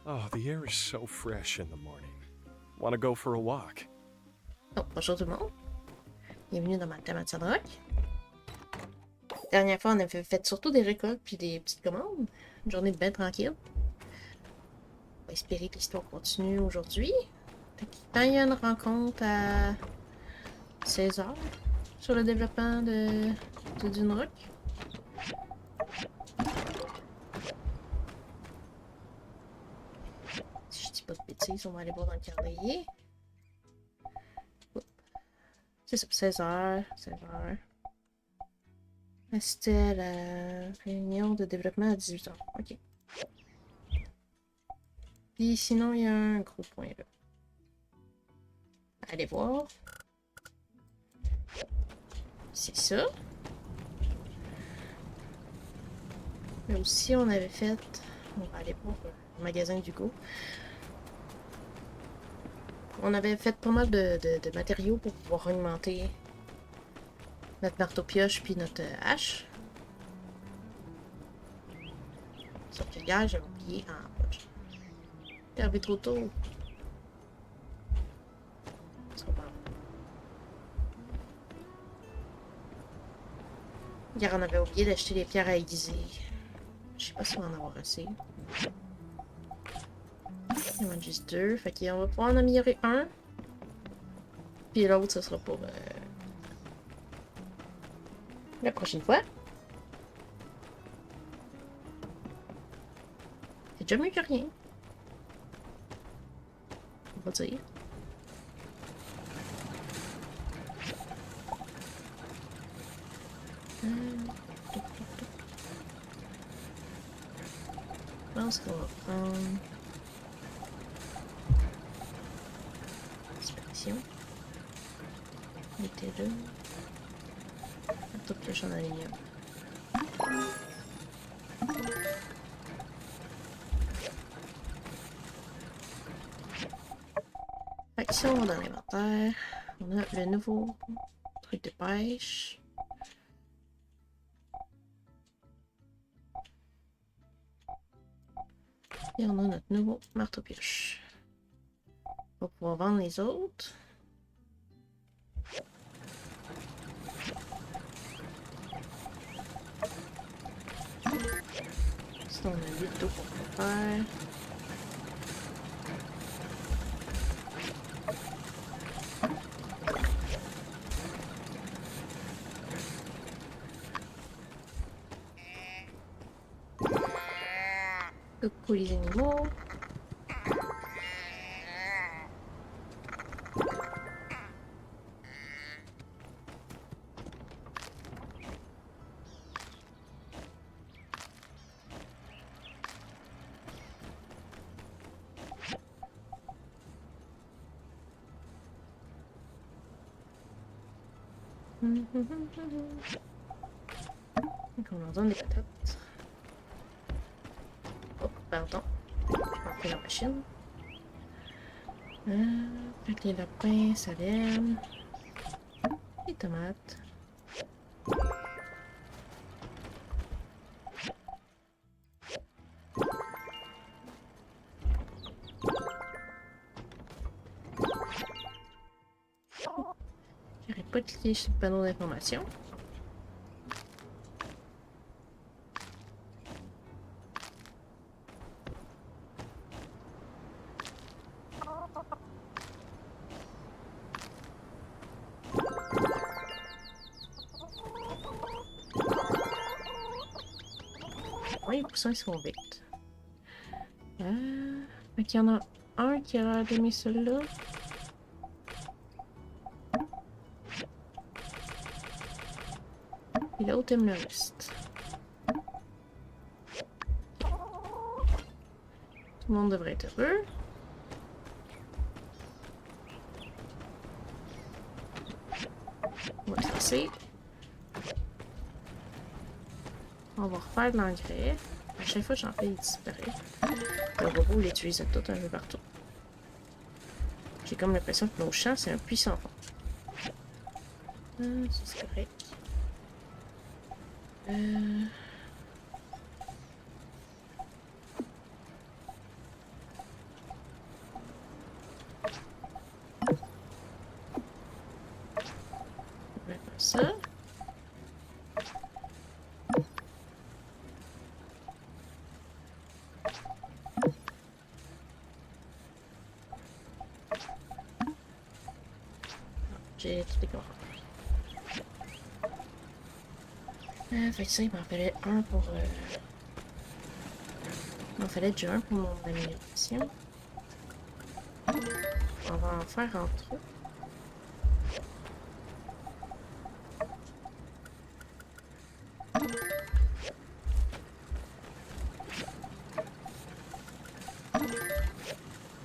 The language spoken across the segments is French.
Oh, the air is so fresh in the morning. Want to go for a walk? Oh, bonjour tout le monde. Bienvenue dans ma thématique Sandrock. Dernière fois, on avait fait surtout des récoltes puis des petites commandes. Une journée bien tranquille. On va espérer que l'histoire continue aujourd'hui. Quand il y a une rencontre à 16h sur le développement de Sandrock. Si je dis pas de bêtises, on va aller voir dans le calendrier. C'est ça, 16h. 16h. C'était la réunion de développement à 18h. Ok. Puis sinon, il y a un gros point là. Allez voir. C'est ça. Mais aussi, on avait fait... On va aller voir le magasin d'Hugo. On avait fait pas mal de matériaux pour pouvoir augmenter notre marteau-pioche puis notre hache. Sauf que hier, j'avais oublié en poche. T'es arrivé trop tôt. C'est pas grave. Hier, on avait oublié d'acheter les pierres à aiguiser. Je sais pas si on va en avoir assez. Il y en a juste deux. Fait qu'on va pouvoir en améliorer un. Puis l'autre, ce sera pour la prochaine fois. C'est déjà mieux que rien. On va dire. Je pense qu'on va prendre... Inspection. Il était là. Tout le champ d'aluminium. Fait que si on va dans l'inventaire, on a le nouveau truc de pêche. Et on a notre nouveau marteau-pioche. On va pouvoir vendre les autres. Sinon, on a 8 d'eau qu'on peut faire. Coucou les animaux. Donc on leur donne des patates. Oh, pardon. Je vais pris la machine. Avec les lapins, ça l'aime. Les tomates. J'arrête pas de cliquer sur le panneau d'information. Oui, les poussins ils sont vite. Fait qu'il y en a un qui a l'air d'aimer celui-là. Et l'autre aime le reste. Tout le monde devrait être heureux. On va le lancer. On va refaire de l'engrais. À chaque fois que j'en fais, il disparaît. Le robot l'utilise tout un peu partout. J'ai comme l'impression que nos champs, c'est un puissant fond. Ça, c'est correct. J'ai toutes les commandes. Fait que ça, il m'en fallait un pour... Il m'en fallait déjà un pour mon amélioration. On va en faire en trop.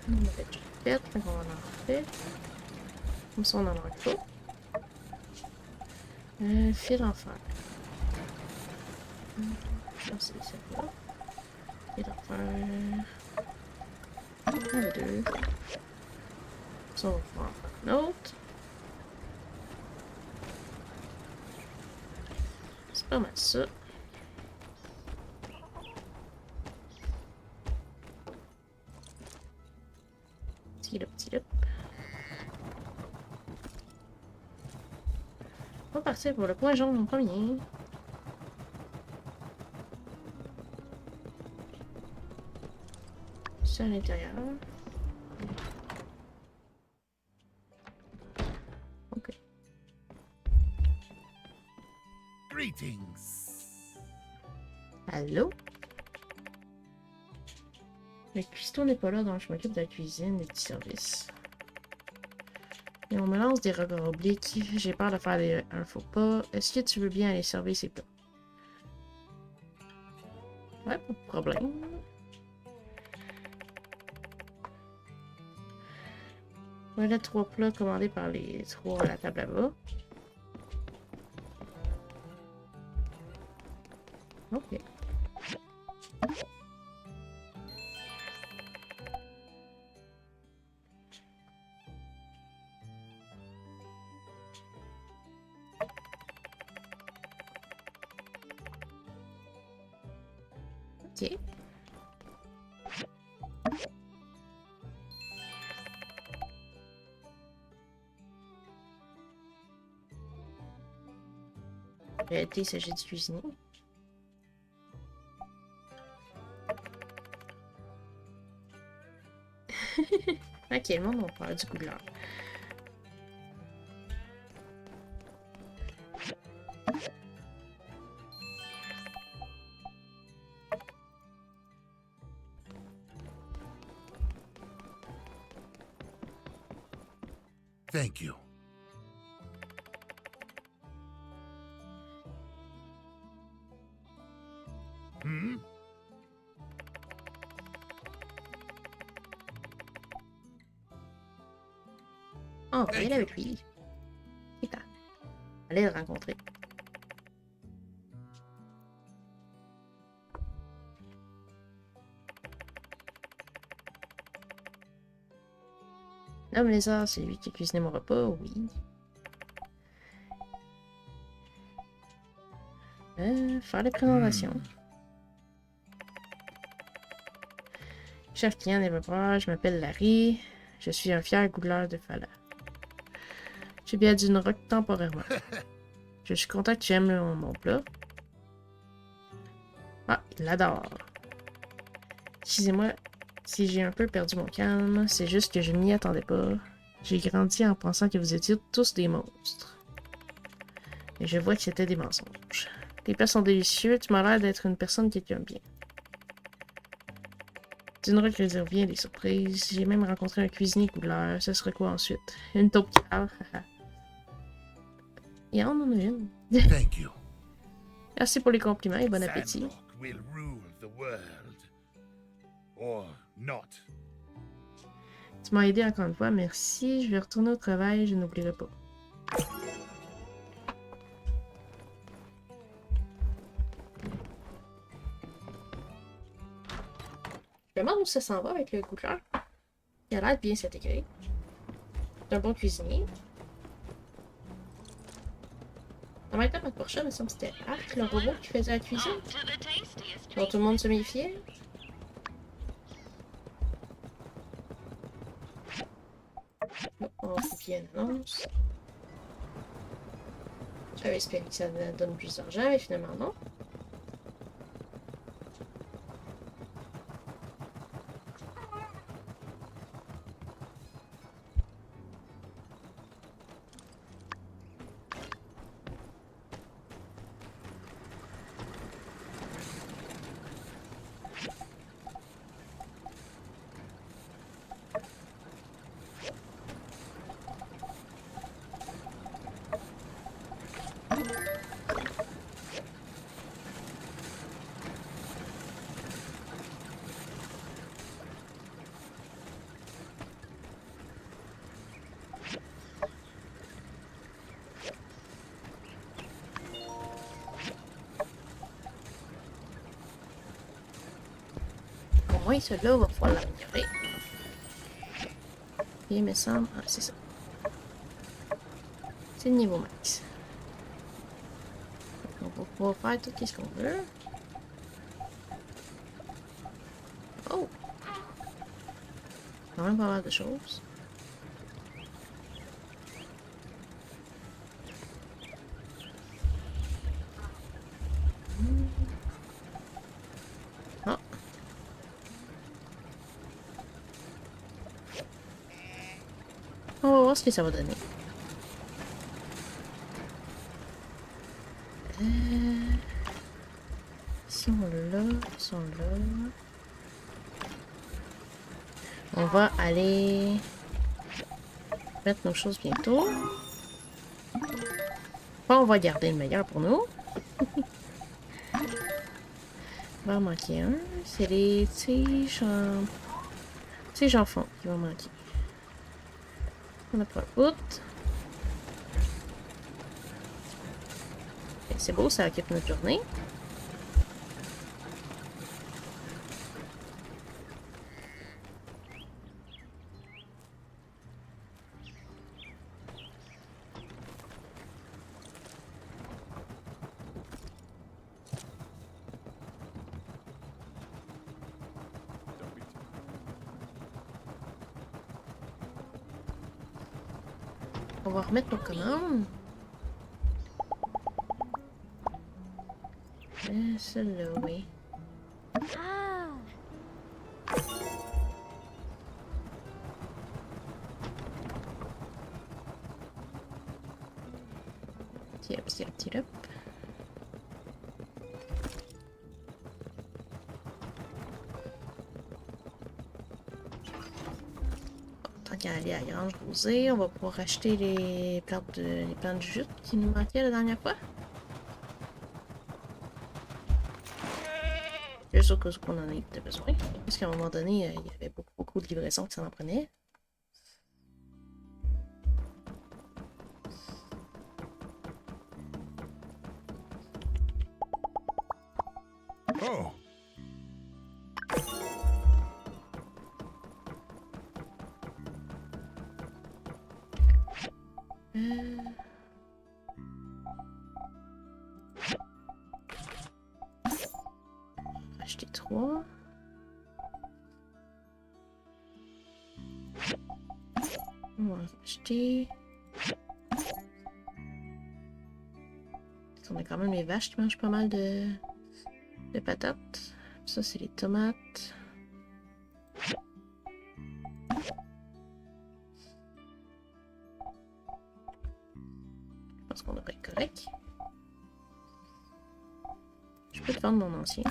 On avait déjà fait, donc on va en refaire. Comme ça, on en manque pas. Fil en fer. Je pense que c'est celle-là. Fil en fer. Un, deux. Ça, on va pouvoir en faire un autre. C'est pas mal ça. Petit là. On va partir pour le point jaune en premier. C'est à l'intérieur. Ok. Greetings. Allô? Le cuistot n'est pas là, donc je m'occupe de la cuisine, des petits services. Et on me lance des regards obliques. J'ai peur de faire un faux pas. Est-ce que tu veux bien aller servir ces plats? Ouais, pas de problème. Voilà 3 plats commandés par les 3 à la table là-bas. Ok. Ok. En réalité, il s'agit de cuisiner. Ok, le monde va faire du gougleur. Thank you. Hmm? Oh, on va y aller avec lui. Et allez le rencontrer. L'homme lézard, c'est lui qui a cuisiné mon repas, oui. Faire les présentations. Chef client développeur, je m'appelle Larry. Je suis un fier gougleur de Fala. Je suis bien d'une rock temporairement. Je suis content que tu aimes mon plat. Ah, il l'adore. Excusez-moi si j'ai un peu perdu mon calme, c'est juste que je n'y attendais pas. J'ai grandi en pensant que vous étiez tous des monstres. Et je vois que c'était des mensonges. Tes plats sont délicieux, tu m'as l'air d'être une personne qui aime bien. D'une rock réserve bien des surprises. J'ai même rencontré un cuisinier gougleur. Ce serait quoi ensuite? Une taupe cœur. Et on en a une. Thank you. Merci pour les compliments et bon appétit. Sandrock will rule the world. Or not. Tu m'as aidé encore une fois, merci. Je vais retourner au travail, je n'oublierai pas. Je me demande où ça s'en va avec le gougleur. Il a l'air de bien s'intégrer. C'est un bon cuisinier. En même temps, notre prochain, il me semble que c'était Arc, le robot qui faisait la cuisine. Dont tout le monde se méfiait. On va copier une annonce. J'avais espéré que ça donne plus d'argent, mais finalement non. moins celui-là, on va pouvoir l'améliorer. Et il me semble... Ah, c'est ça. C'est le niveau max. On va pouvoir faire tout ce qu'on veut. Oh! Quand même pas mal de choses. Ah! On va voir ce que ça va donner. Ils sont là, ils sont là. On va aller mettre nos choses bientôt. Bon, on va garder le meilleur pour nous. Il va en manquer un. C'est les tiges en fond qui vont manquer. On a pas le bout. C'est beau, ça occupe notre journée. On va remettre nos commandes. Celle-là, oui. Petit up. Tant qu'à aller à la grange rosée, on va pouvoir acheter les plantes de jute qui nous manquaient la dernière fois. Juste au cas où on en ait besoin. Parce qu'à un moment donné, il y avait beaucoup de livraisons qui s'en en prenaient. Oh. Acheter 3. On va acheter. On a quand même les vaches qui mangent pas mal de patates. Ça, c'est les tomates. Je pense qu'on devrait être correct. Je peux te vendre mon ancien.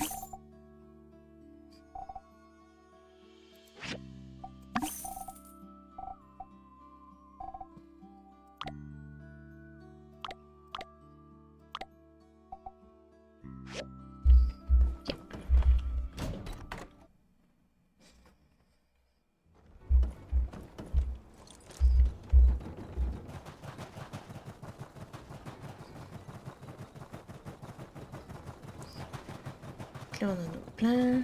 Là, on a nos plans.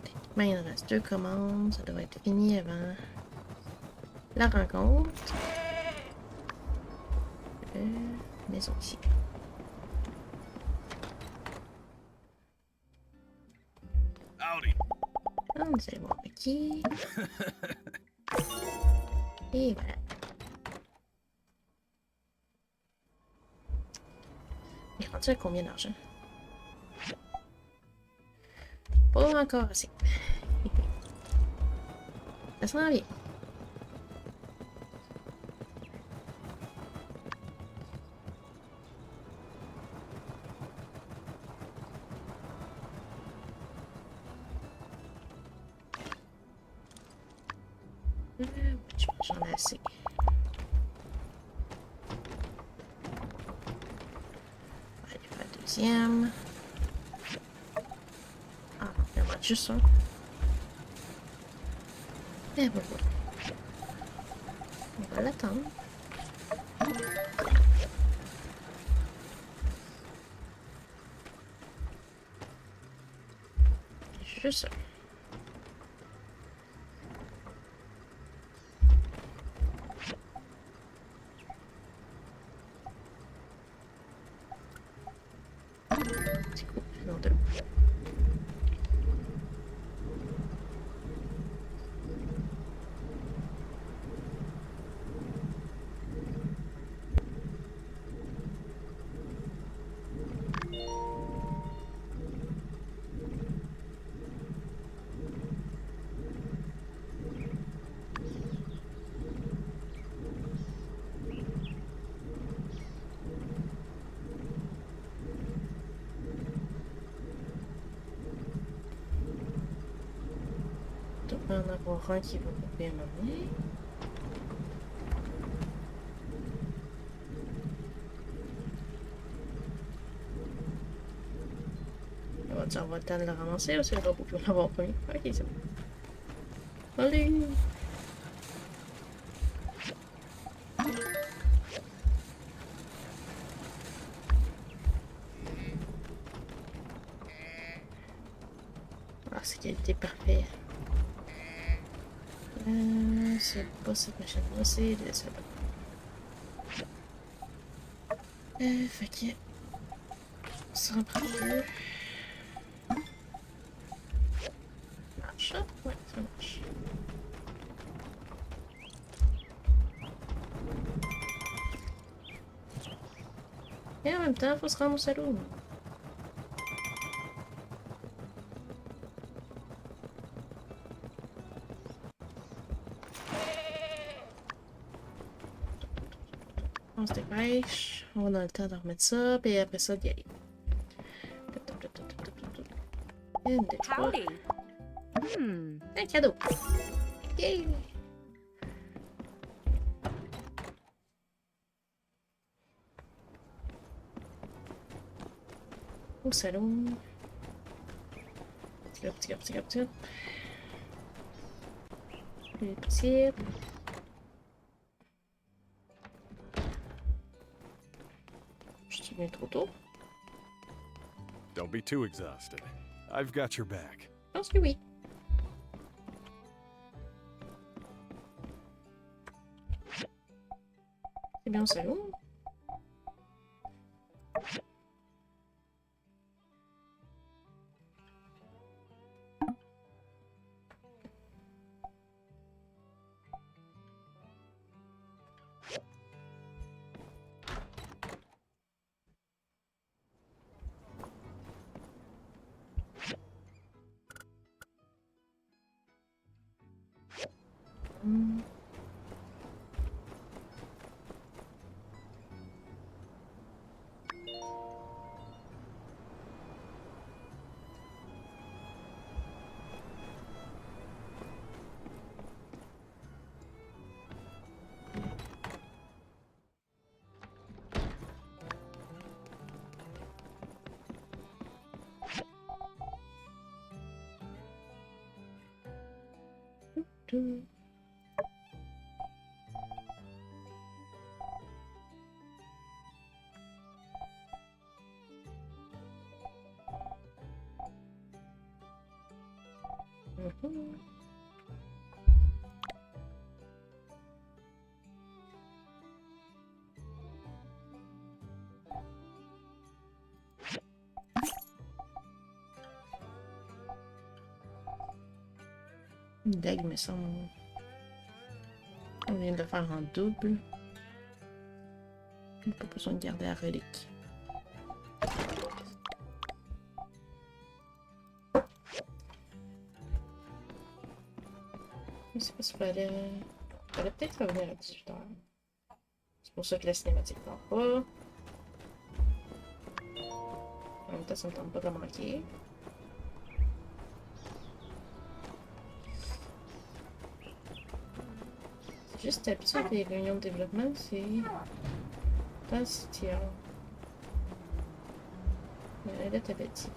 Techniquement, il nous reste 2 commandes. Ça devrait être fini avant la rencontre. Maison ici. Howdy. Ah, vous allez voir qui. Et voilà. Il est rendu à combien d'argent? Pas encore assez. Ça s'en vient. J'en ai assez. On va aller faire le deuxième. Ah, il en manque juste un. Et voilà. On va l'attendre. Juste ça. C'est cool. Non, deux. Il va en avoir un qui va bien m'amener. On va avoir le temps de le ramasser ou c'est le robot qui va l'avoir premier? Ok, c'est bon. Allez! Ah, c'est qualité parfait. C'est pas cette machine-là, c'est celle-là. Fait que... Ça en prend deux. Marche ça? Ouais, ça marche. Et en même temps, faut se rendre au salon. On se dépêche. On va dans le temps de remettre ça, puis après ça, d'y aller. Une, deux, trois. Howdy. Un cadeau. Yay! Au salon. Petit gars, petit gars, petit gars, petit gars. Plus possible. Je suis venu trop tôt. Don't be too exhausted. I've got your back. Je pense que oui. C'est bien au salon. Tout. Mhm. Une dague, me semble. On vient de le faire en double. Pas besoin de garder la relique. Je sais pas si fallait peut-être revenir à 18h. C'est pour ça que la cinématique ne part pas. En même temps, ça me tente pas de la manquer. C'est juste habitué les réunions de développement, c'est dans le sitier. Mais là, t'avais dit.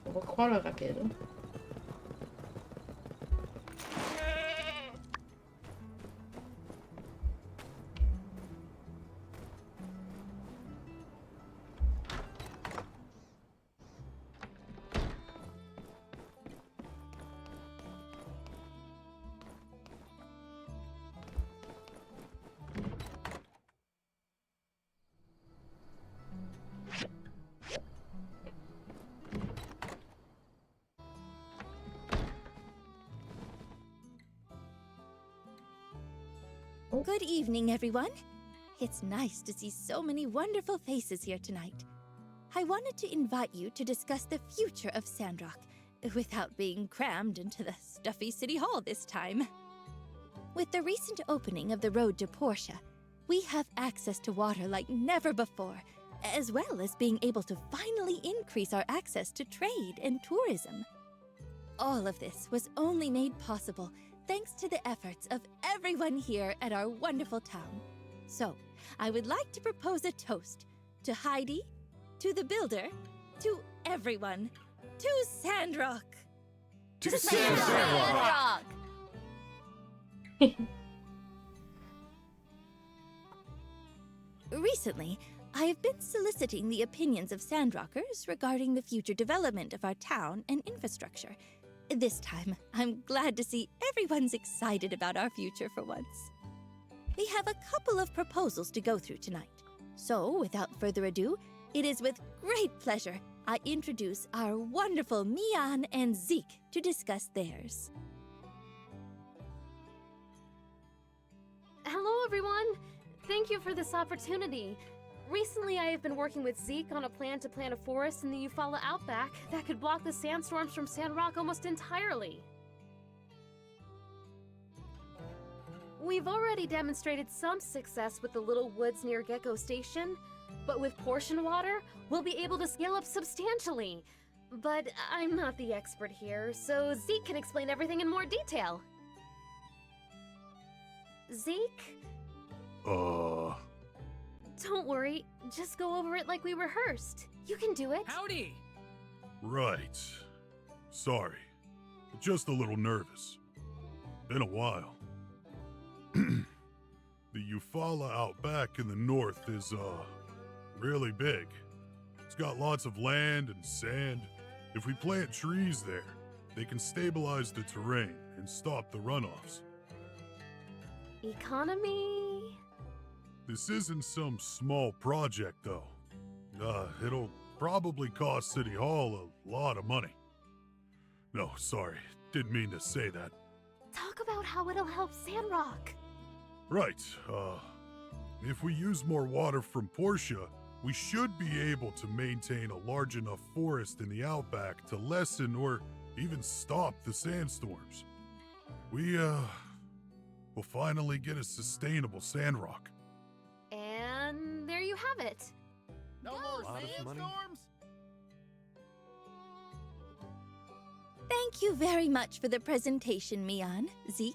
On va croire le rapide. Hein. Good evening, everyone. It's nice to see so many wonderful faces here tonight. I wanted to invite you to discuss the future of Sandrock, without being crammed into the stuffy city hall this time. With the recent opening of the road to Portia, we have access to water like never before, as well as being able to finally increase our access to trade and tourism. All of this was only made possible thanks to the efforts of everyone here at our wonderful town. So, I would like to propose a toast to Heidi, to the builder, to everyone, to Sandrock! To Sandrock! Recently, I have been soliciting the opinions of Sandrockers regarding the future development of our town and infrastructure. This time, I'm glad to see everyone's excited about our future for once. We have a couple of proposals to go through tonight. So, without further ado, it is with great pleasure I introduce our wonderful Mian and Zeke to discuss theirs. Hello, everyone! Thank you for this opportunity. Recently, I have been working with Zeke on a plan to plant a forest in the Eufaula outback that could block the sandstorms from Sandrock almost entirely. We've already demonstrated some success with the little woods near Gecko Station, but with portion water, we'll be able to scale up substantially. But I'm not the expert here, so Zeke can explain everything in more detail. Zeke? Don't worry, just go over it like we rehearsed. You can do it. Howdy! Right. Sorry. Just a little nervous. Been a while. The Eufaula out back in the north is, really big. It's got lots of land and sand. If we plant trees there, they can stabilize the terrain and stop the runoffs. Economy? This isn't some small project, though. It'll probably cost City Hall a lot of money. No, sorry, didn't mean to say that. Talk about how it'll help Sandrock. Right, if we use more water from Portia, we should be able to maintain a large enough forest in the outback to lessen or even stop the sandstorms. We'll finally get a sustainable Sandrock. And there you have it. No more lot of money. sandstorms? Thank you very much for the presentation, Mian, Zeke.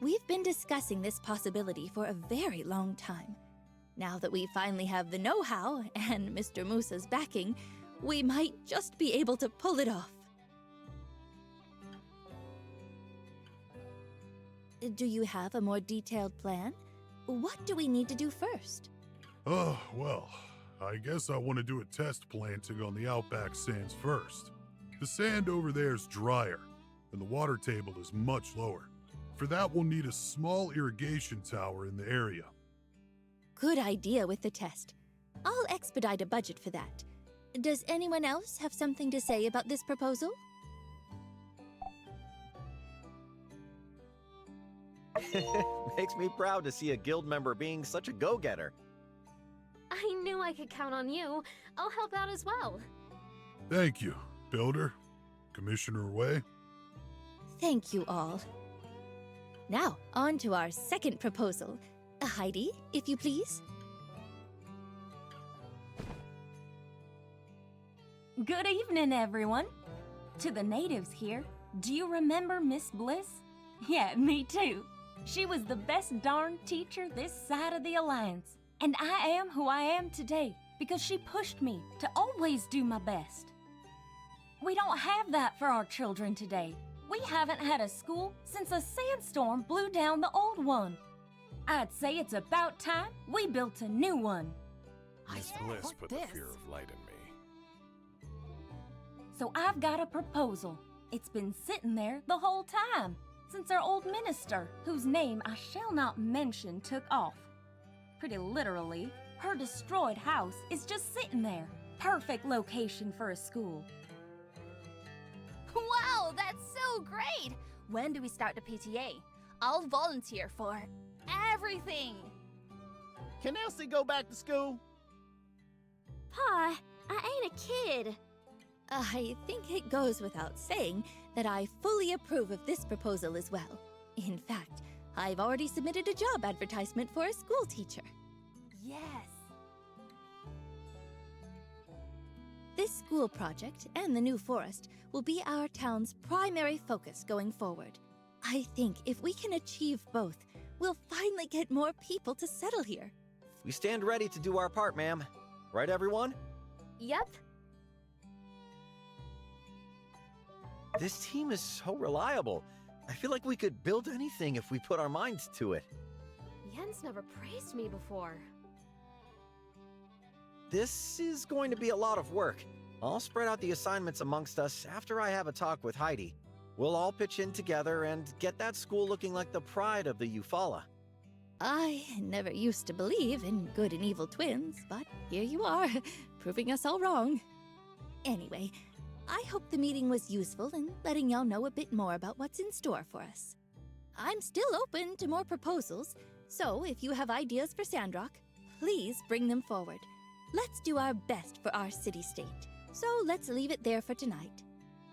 We've been discussing this possibility for a very long time. Now that we finally have the know-how and Mr. Musa's backing, we might just be able to pull it off. Do you have a more detailed plan? What do we need to do first? Well, I guess I want to do a test planting on the outback sands first. The sand over there is drier, and the water table is much lower. For that, we'll need a small irrigation tower in the area. Good idea with the test. I'll expedite a budget for that. Does anyone else have something to say about this proposal? Makes me proud to see a guild member being such a go-getter. I knew I could count on you. I'll help out as well. Thank you, Builder. Commissioner Way. Thank you all. Now, on to our second proposal. Heidi, if you please. Good evening, everyone. To the natives here, do you remember Miss Bliss? Yeah, me too. She was the best darn teacher this side of the Alliance. And I am who I am today because she pushed me to always do my best. We don't have that for our children today. We haven't had a school since a sandstorm blew down the old one. I'd say it's about time we built a new one. Miss Bliss put the fear of light in me. So I've got a proposal. It's been sitting there the whole time, since our old minister, whose name I shall not mention, took off. Pretty literally, her destroyed house is just sitting there. Perfect location for a school. Wow, that's so great! When do we start the PTA? I'll volunteer for everything. Can Elsie go back to school? Pa, I ain't a kid. I think it goes without saying that I fully approve of this proposal as well. In fact, I've already submitted a job advertisement for a school teacher. Yes. This school project and the new forest will be our town's primary focus going forward. I think if we can achieve both, we'll finally get more people to settle here. We stand ready to do our part, ma'am. Right, everyone? Yep. This team is so reliable. I feel like we could build anything if we put our minds to it. Yen's never praised me before. This is going to be a lot of work. I'll spread out the assignments amongst us after I have a talk with Heidi. We'll all pitch in together and get that school looking like the pride of the Eufaula. I never used to believe in good and evil twins, but here you are, proving us all wrong. Anyway, I hope the meeting was useful in letting y'all know a bit more about what's in store for us. I'm still open to more proposals, so if you have ideas for Sandrock, please bring them forward. Let's do our best for our city-state. So let's leave it there for tonight.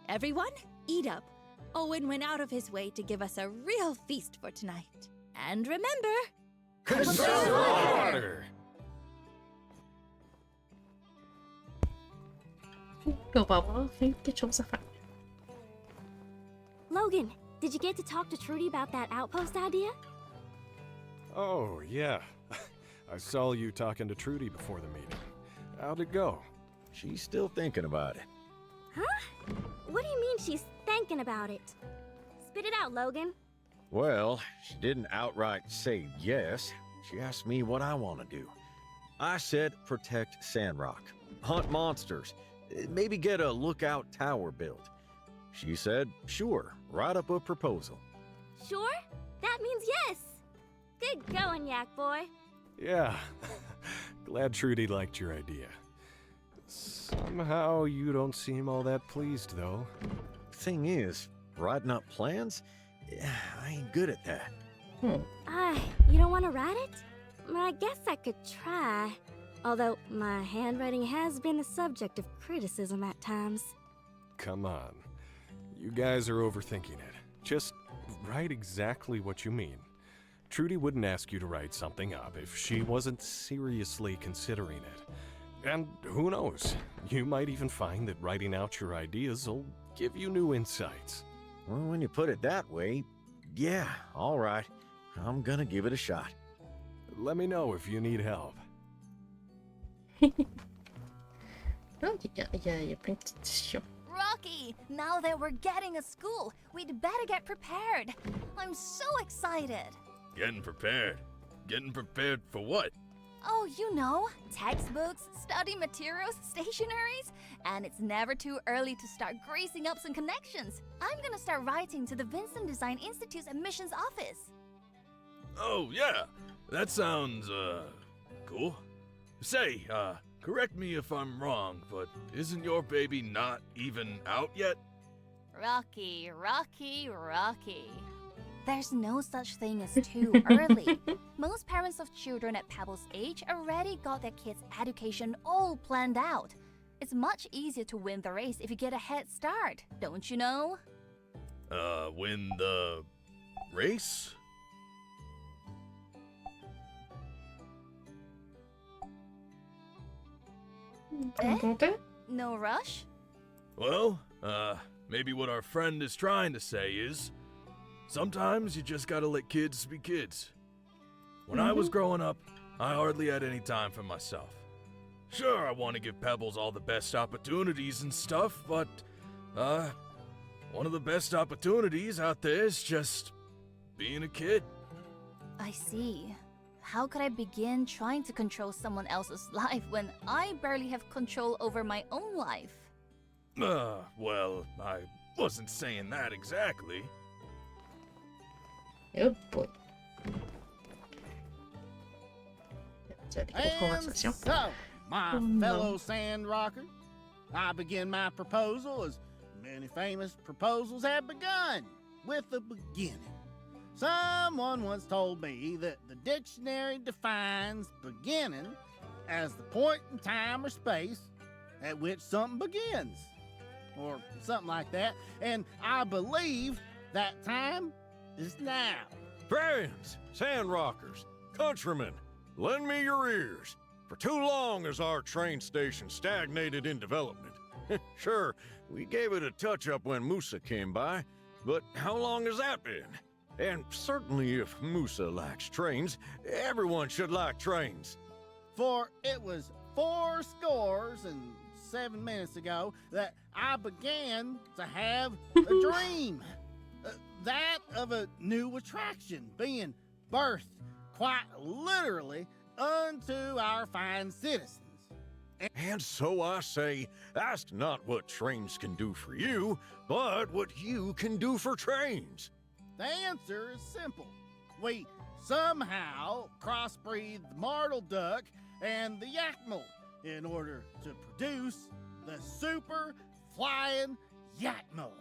Everyone, eat up. Owen went out of his way to give us a real feast for tonight. And remember... Conserve water! On va avoir quelque chose à faire. Logan, did you get to talk to Trudy about that outpost idea? Oh, yeah. I saw you talking to Trudy before the meeting. How'd it go? She's still thinking about it. Huh? What do you mean she's thinking about it? Spit it out, Logan. Well, she didn't outright say yes. She asked me what I want to do. I said protect Sandrock, hunt monsters, maybe get a lookout tower built. She said, sure, write up a proposal. Sure? That means yes. Good going, Yak Boy. Yeah. Glad Trudy liked your idea. Somehow you don't seem all that pleased, though. Thing is, writing up plans? I ain't good at that. You don't want to write it? I guess I could try. Although my handwriting has been the subject of criticism at times. Come on. You guys are overthinking it. Just write exactly what you mean. Trudy wouldn't ask you to write something up if she wasn't seriously considering it. And who knows, you might even find that writing out your ideas will give you new insights. Well, when you put it that way, yeah, all right. I'm gonna give it a shot. Let me know if you need help. Oh, il y a plein de petites discussions. Rocky, now that we're getting a school, we'd better get prepared. I'm so excited. Getting prepared? Getting prepared for what? Oh, you know, textbooks, study materials, stationaries, and it's never too early to start greasing up some connections. I'm gonna start writing to the Vincent Design Institute's admissions office. Oh, yeah. That sounds, cool. Say, correct me if I'm wrong, but isn't your baby not even out yet? Rocky, Rocky, Rocky. There's no such thing as too early. Most parents of children at Pebble's age already got their kids' education all planned out. It's much easier to win the race if you get a head start, don't you know? Win the race? No rush? Well, maybe what our friend is trying to say is, sometimes you just gotta let kids be kids. When I was growing up, I hardly had any time for myself. Sure, I want to give Pebbles all the best opportunities and stuff, but, one of the best opportunities out there is just being a kid. I see. How could I begin trying to control someone else's life when I barely have control over my own life? Well, I wasn't saying that exactly. Oh boy. And so, my fellow Sandrockers, I begin my proposal as many famous proposals have begun, with a beginning. Someone once told me that the dictionary defines beginning as the point in time or space at which something begins, or something like that, and I believe that time is now. Friends, Sandrockers, countrymen, lend me your ears. For too long has our train station stagnated in development. Sure, we gave it a touch-up when Musa came by, but how long has that been? And certainly if Musa likes trains, everyone should like trains. For it was 7 minutes ago that I began to have a dream. That of a new attraction being birthed quite literally unto our fine citizens. And so I say, ask not what trains can do for you, but what you can do for trains. The answer is simple. We somehow crossbreed the martle duck and the yakmel in order to produce the super flying yakmel.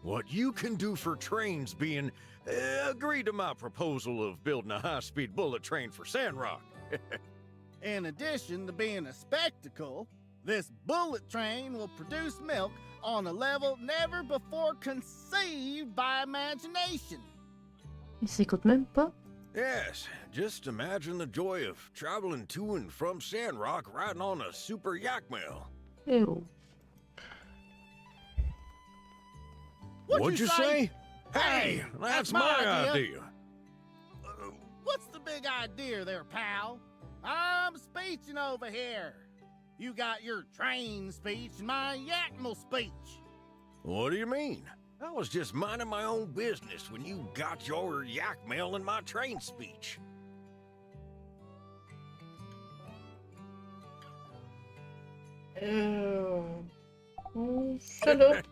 What you can do for trains being, agree to my proposal of building a high-speed bullet train for Sandrock. In addition to being a spectacle, this bullet train will produce milk on a level never before conceived by imagination. Il s'écoute même pas. Yes, just imagine the joy of traveling to and from Sandrock riding on a super yakmel. Ew. What'd you say? Hey, that's my idea. What's the big idea there, pal? I'm speeching over here. You got your train speech and my yakmel speech. What do you mean? I was just minding my own business when you got your yakmel in my train speech. Shut up.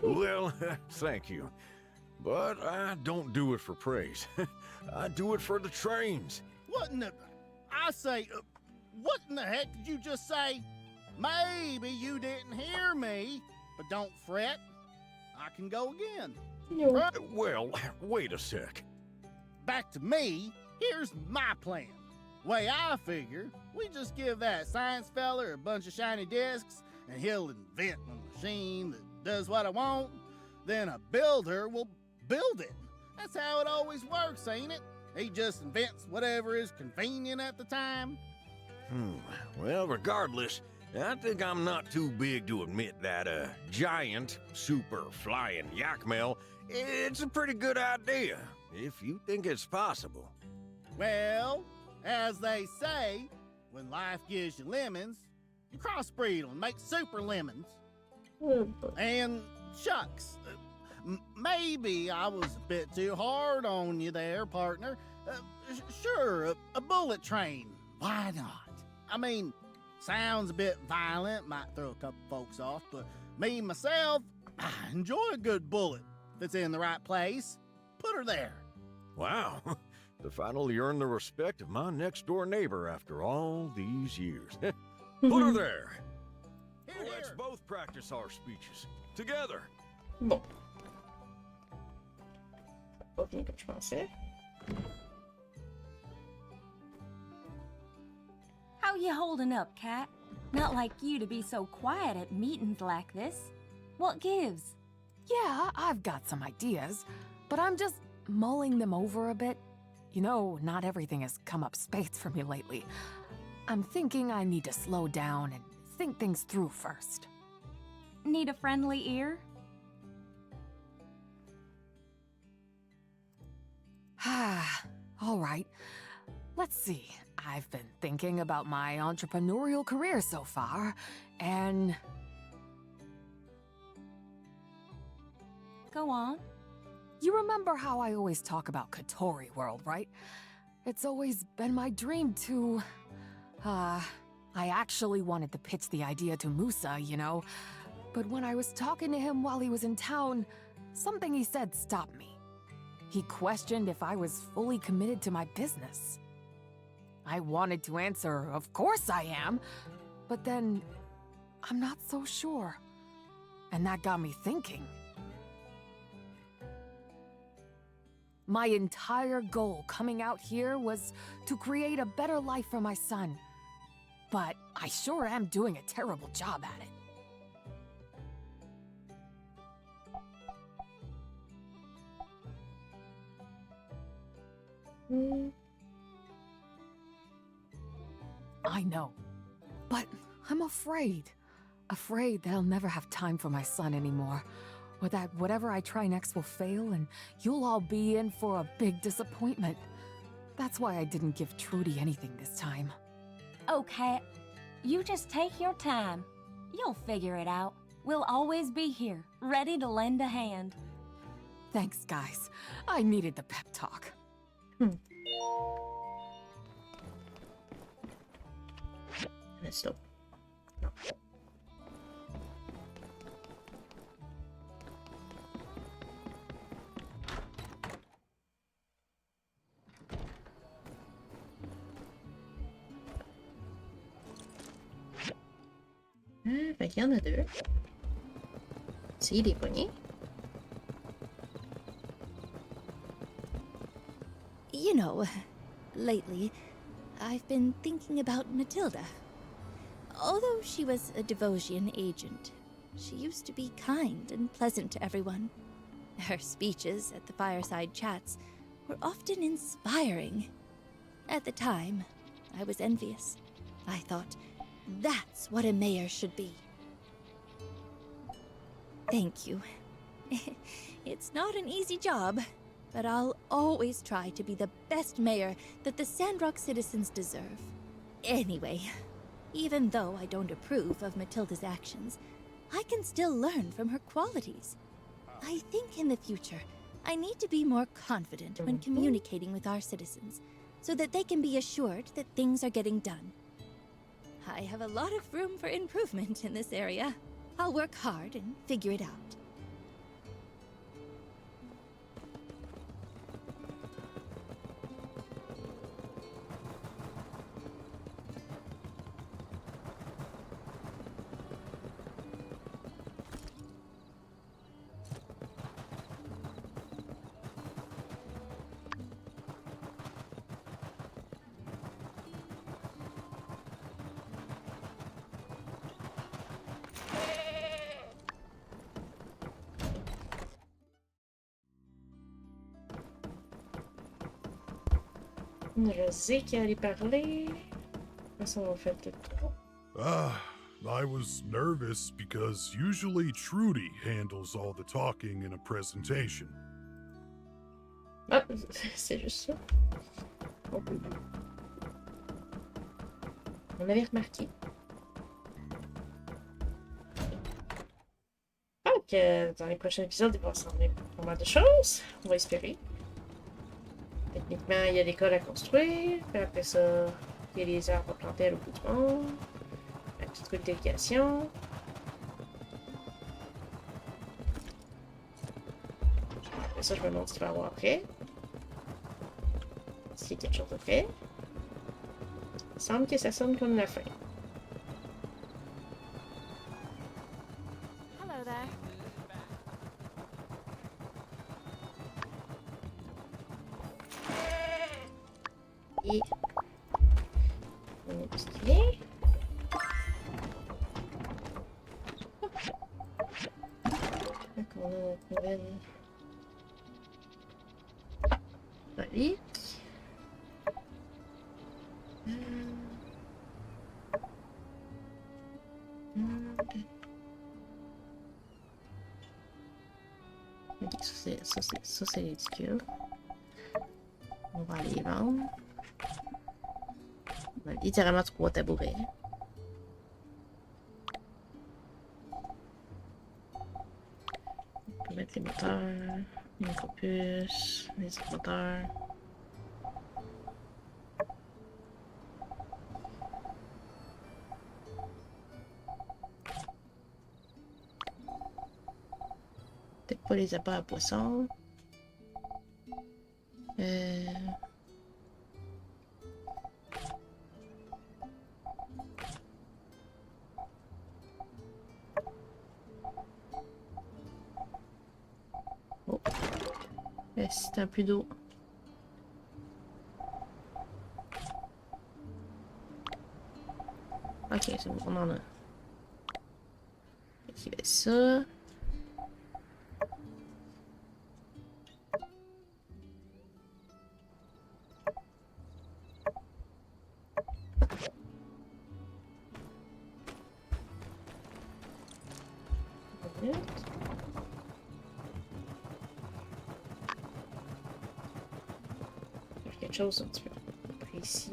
Well, thank you. But I don't do it for praise. I do it for the trains. What in the... I say, what in the heck did you just say? Maybe you didn't hear me, but don't fret. I can go again. No. Well, wait a sec. Back to me, here's my plan. Way I figure, we just give that science feller a bunch of shiny discs, and he'll invent a machine that does what I want. Then a builder will build it. That's how it always works, ain't it? He just invents whatever is convenient at the time. Well, regardless, I think I'm not too big to admit that a giant, super flying yakmel, it's a pretty good idea, if you think it's possible. Well, as they say, when life gives you lemons, you crossbreed them and make super lemons. And shucks, maybe I was a bit too hard on you there, partner. Sure, a bullet train. Why not? I mean, sounds a bit violent, might throw a couple folks off, but me, myself, I enjoy a good bullet. If it's in the right place, put her there. Wow, to finally earn the respect of my next-door neighbor after all these years. Put her there. Here, Let's here. both practice our speeches. Together. Bon. Pas bien comme je pensais. How you holding up, Cat? Not like you to be so quiet at meetings like this. What gives? Yeah, I've got some ideas, but I'm just mulling them over a bit. You know, not everything has come up spades for me lately. I'm thinking I need to slow down and think things through first. Need a friendly ear? Ah, all right. Let's see. I've been thinking about my entrepreneurial career so far, and... Go on. You remember how I always talk about Katori World, right? It's always been my dream to... I actually wanted to pitch the idea to Musa, you know? But when I was talking to him while he was in town, something he said stopped me. He questioned if I was fully committed to my business. I wanted to answer, of course I am, but then I'm not so sure. And that got me thinking. My entire goal coming out here was to create a better life for my son. But I sure am doing a terrible job at it. I know, but I'm afraid. Afraid that I'll never have time for my son anymore, or that whatever I try next will fail and you'll all be in for a big disappointment. That's why I didn't give Trudy anything this time. Okay, you just take your time. You'll figure it out. We'll always be here, ready to lend a hand. Thanks, guys. I needed the pep talk. Let's stop. Fait qu'il y en a deux. Essayer des poignées. You know, lately, I've been thinking about Matilda. Although she was a Devosian agent, she used to be kind and pleasant to everyone. Her speeches at the fireside chats were often inspiring. At the time, I was envious. I thought, that's what a mayor should be. Thank you. It's not an easy job, but I'll always try to be the best mayor that the Sandrock citizens deserve. Anyway, even though I don't approve of Matilda's actions, I can still learn from her qualities. I think in the future, I need to be more confident when communicating with our citizens, so that they can be assured that things are getting done. I have a lot of room for improvement in this area. I'll work hard and figure it out. Zeke qui allait parler. De toute façon, on fait le tour. I was nervous because usually Trudy handles all the talking in a presentation. Ah, c'est juste ça. Oh. On avait remarqué. Donc, dans les prochains épisodes, il va ressembler pas mal de choses. On va espérer. Techniquement, il y a l'école à construire. Puis après ça, il y a les arbres à planter à l'autre bout du monde. La petite route d'irrigation. Après ça, je me demande ce qu'il va y avoir après. S'il y a quelque chose de fait. Il semble que ça sonne comme la fin. Hello there. Et on est stylé. Donc on a notre nouvelle relique. Ok, ça c'est ridicule. On va aller les vendre. On a littéralement 3 tabourets. On peut mettre les moteurs, les micropuces, les autres moteurs. Peut-être pas les appâts à poissons. Oh. C'est un plus d'eau. c'est bon, on en a. Qui fait ça. Quelque chose un petit peu précis.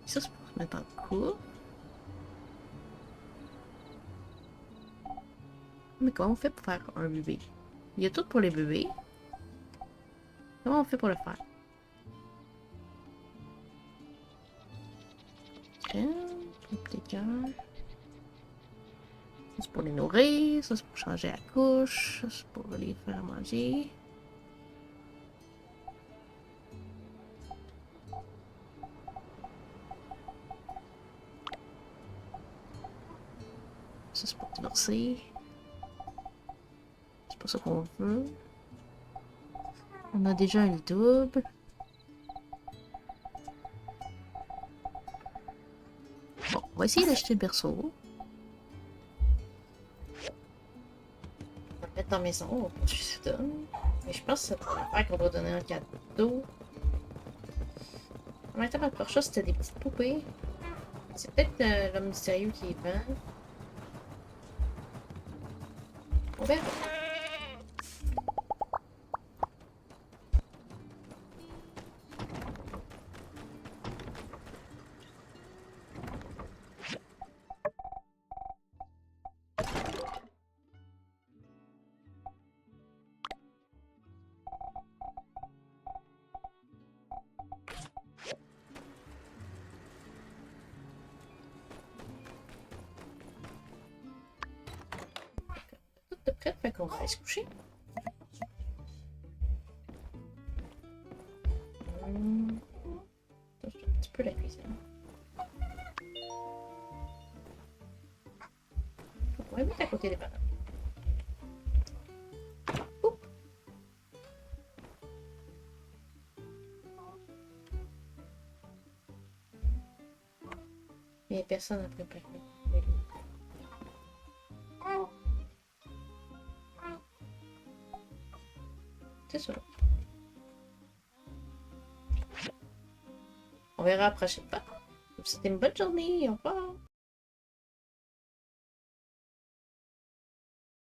Ça, c'est pour se mettre en coup. Mais comment on fait pour faire un bébé? Il y a tout pour les bébés. Comment on fait pour le faire? Petit cœur. Ça, c'est pour les nourrir. Ça, c'est pour changer la couche. Ça, c'est pour les faire manger. Ça, c'est pour divorcer. C'est pas ça qu'on veut. On a déjà un lit double. Bon, on va essayer d'acheter le berceau. On va le mettre dans la maison, on va voir ce que ça donne. Mais je pense que c'est pour l'affaire qu'on doit donner un cadeau. En même temps, ma chat, c'était des petites poupées. C'est peut-être l'homme mystérieux qui est vend. On verra. Tout est prêt, fait qu'on va aller se coucher. Un petit peu la cuisine. On va mettre à côté des bananes. Oups. Il n'y a personne après préparer. C'est ça. On verra après, je sais pas. C'était une bonne journée. Au revoir.